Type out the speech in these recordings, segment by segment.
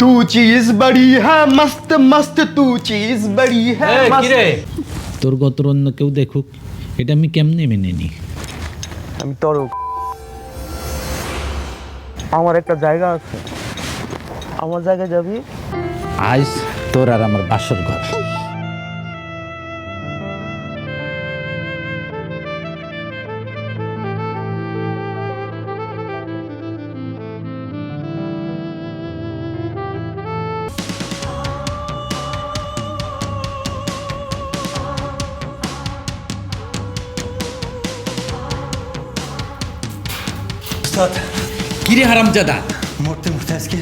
तू चीज बड़ी है मस्त मस्त तू चीज बड़ी है मस्त। তোর গোত্র অন্য কেউ দেখুক, এটা আমি কেমনে মেনে নিই? আমি তোর আমার একটা জায়গা আছে, আমার জায়গায় যাবি। আজ তোর আর আমার বাসর ঘর। ওস্তাদ কিরে হারামজাদা, মরতে মরতে আজকে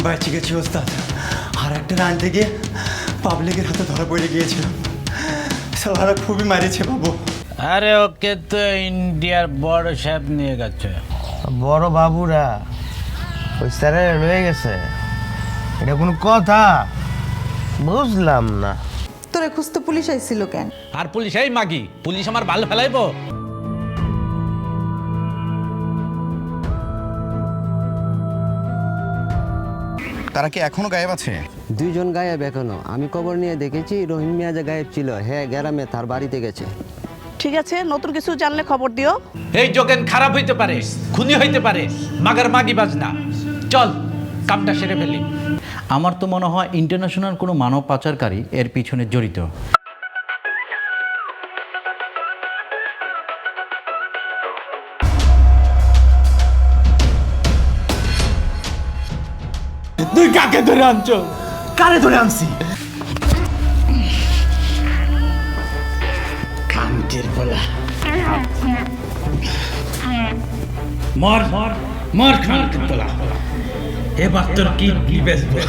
বেঁচে গেছি ওস্তাদ। আর একটা আনতে গিয়ে পাবলিকের হাতে ধরা পড়ে গিয়েছিলাম। সালারা খুবই মারিছে বাবু। আরে ওকে তো ইন্ডিয়ার বড় সাহেব নিয়ে গেছে। বড় বাবুরা ওই স্যারে রয়ে গেছে, এটা কোনো কথা? বুঝলাম না। তোরে খুঁজতে পুলিশ আইছিল কেন? আর পুলিশ এই মাগি, পুলিশ আমার ভালো ফেলাইবো? তারা কি এখনো গায়েব আছে? দুইজন গায়েব এখনো। আমি খবর নিয়ে দেখেছি রহিম মিয়া যে গায়েব ছিল, হ্যাঁ গ্রামে তার বাড়িতে গেছে। ঠিক আছে, নতুন কিছু জানলে খবর দিও। এই যোগেন খারাপ হইতে পারে, খুনি হইতে পারে, মাগার মাগি বাজনা। চল কামটা সেরে ফেলি। আমার তো মনে হয় ইন্টারন্যাশনাল কোনো মানব পাচারকারী এর পিছনে জড়িত। তুই কাকে ধরে আনছো? কারে ধরে আনছি? কান্তির বলা। মর মর মর কান্তির বলা। এবার তোর কি বেচবো?